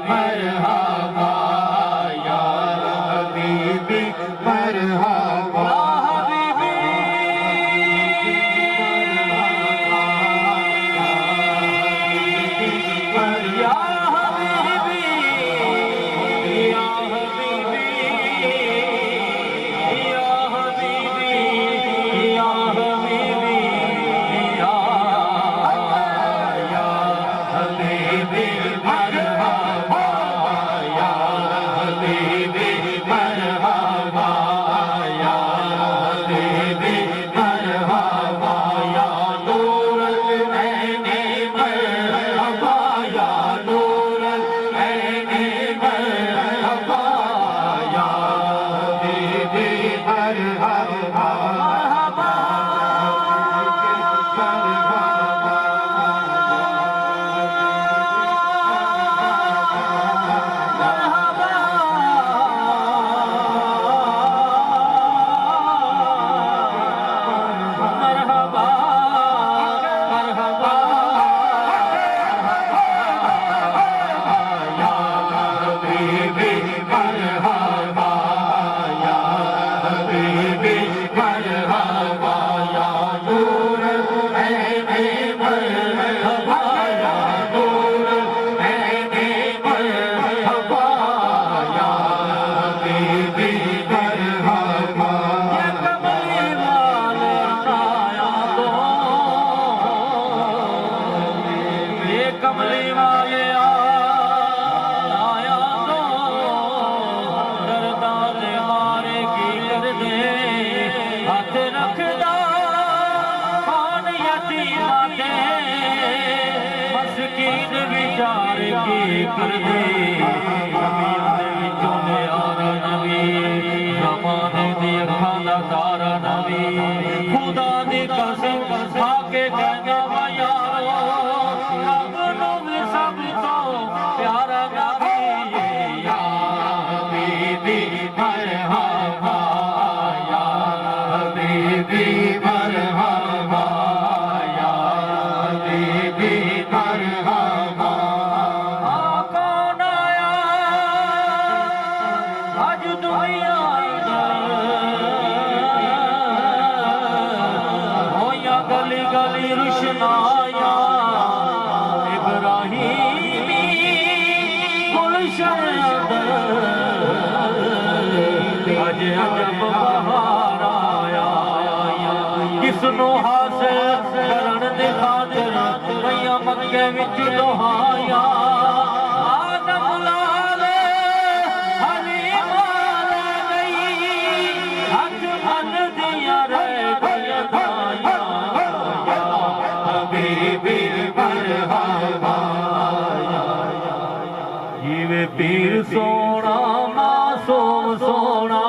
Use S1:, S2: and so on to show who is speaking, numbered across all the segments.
S1: मरहबा या हबीबी मरहबा
S2: कमली वाले आया तो डरदा दे मारे की कर दे हाथ रखदा कौन यतीमा दे मस्कीन विचार की कर दे जमीन दे विचों दे आरा नबी ज़माने दी अखां दा तारा नबी खुदा दी कसम खा के कहना गली गली रुशनाया इब्राहिमी गुलशन अज अजब बहार आया किसनों हासिल करन दी खातिर मैया मक्के विच दुहाया आदम लाले हलीमा ले गई हज मन दिया रह गया हबीबी मरहबा जीवे पीर सोना मासूम सोना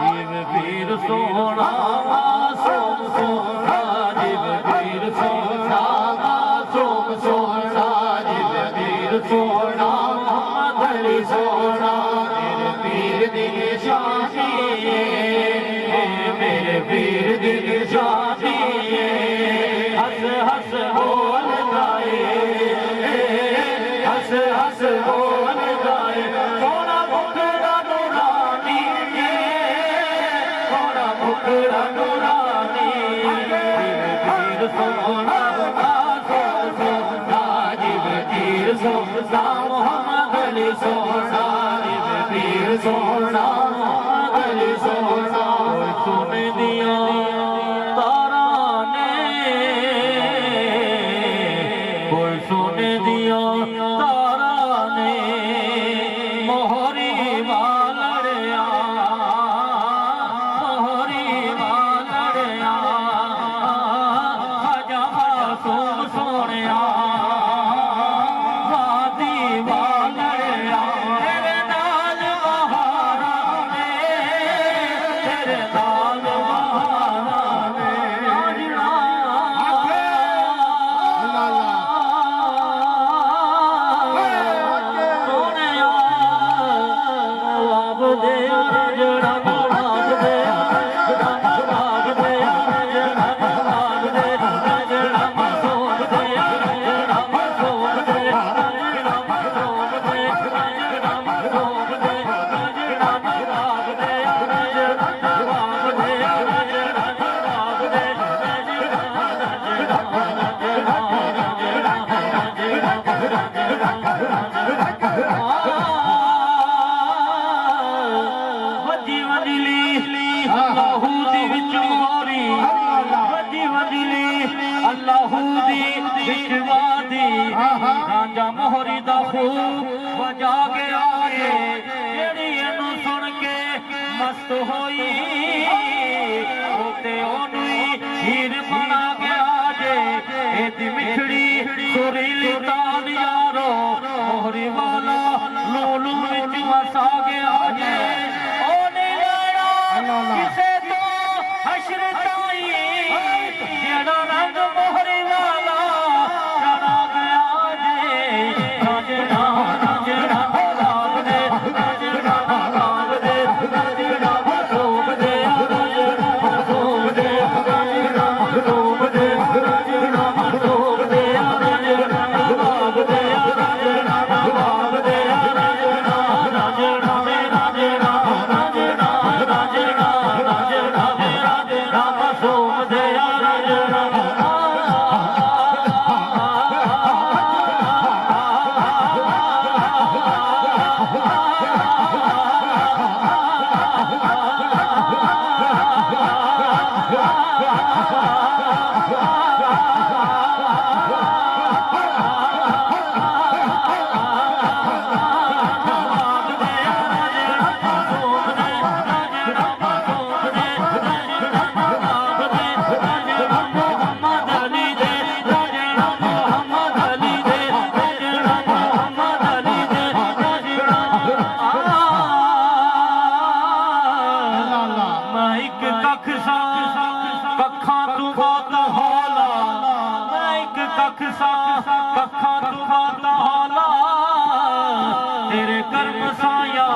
S2: जीवे पीर सोना मासूम सोना जीवे पीर सोना मासूम सोना जीवे पीर सोना मोहम्मद अली सोना मेरे पीर दी शादी मेरे पीर दी शादी हस हस बोल गाए हस हस बोल गाए सोना मुखड़ा नूरानी सोना मुखड़ा नूरानी पीर सोना सोना जीव पीर सोना मोहम्मद अली सोना पीर सोना मोहम्मद अली सोना सुने दिया तारा ने कोई सुने दिया तारा ने मोहरी वालड़िया मोहरी वालड़िया आजा मासूम सोनिया वादी वालड़िया तेरे नाल बहारा पेशवा दी रांझा मोहरी दा खूब वजा गया है जेड़ी इनू सुन के मस्त होई ते ओनू हीर बना गया जे एदी मिठड़ी सुरीली तान यारो मोहरी वाला लोलू विच वसा गया जे ओने लाना किसे तो हशर ताई जेड़ा रंग मोहरी वाला चढ़ा गया जे राजना राजना लाल दे राजना लाल दे राजना सोम दे राजना सोम दे राजना सोम दे राजना सोम दे राजना बाग दे राजना बाग दे राजना राजना में राजना राजना राजना राजना में राजना सोम दे राजना तेरे कर्म साया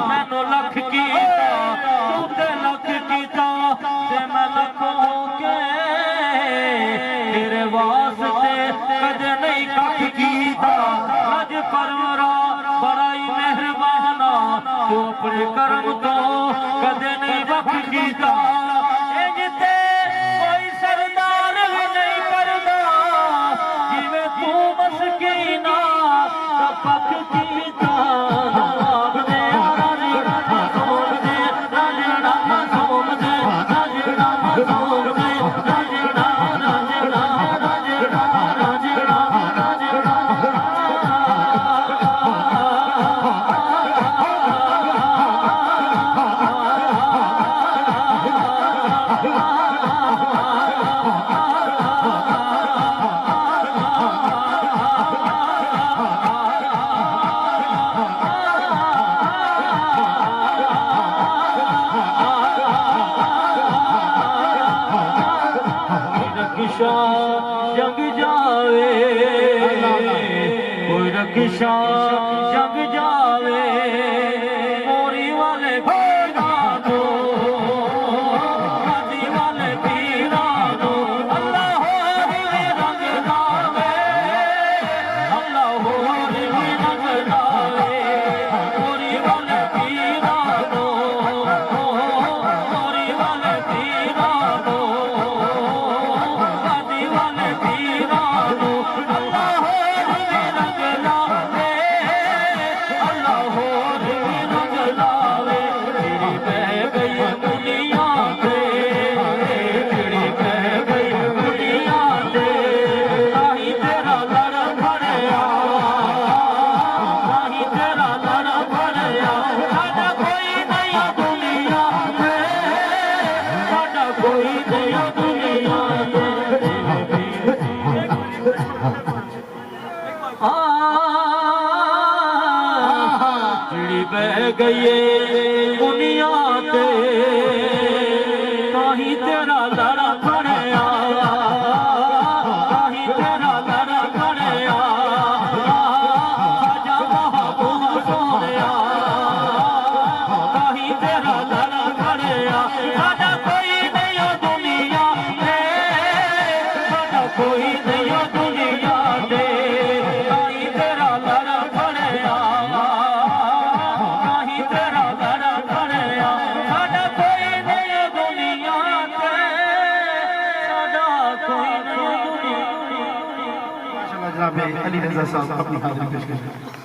S2: मैनू लख कीता तू ते लख कीता ते मैं लख होके तेरे वास्ते कदे नहीं कख कीता अज परवरा बड़ा ही मेहरबाना तू अपने कर्म तो कदे नहीं वख कीता कोई सरदार भी नहीं करदा जिवें तू मसकीना पख कीता नवाब दे राजना सोम दे राजना सोम दे राजना सोम दे राजना राजना राजना राजना जग जावे कोई रक्षा जग जावे मोरी वाले पीरा दो नदी वाले पीरा दो अल्लाह हो रंग लावे अल्लाह हो रंग लावे मोरी वाले पीरा दो मोरी वाले पीरा दो बह गई दुनिया ते ताही तेरा लड़ा खड़िया ताही तेरा लड़ा खड़िया आजा महबूब सोनिया ताही तेरा लड़ा खड़िया साडा कोई नहीं दुनिया ते साडा कोई नहीं दुनिया ते ताही तेरा लड़ा खड़िया
S1: अली रज़ा साहब अपनी हाजिरी पेश करें।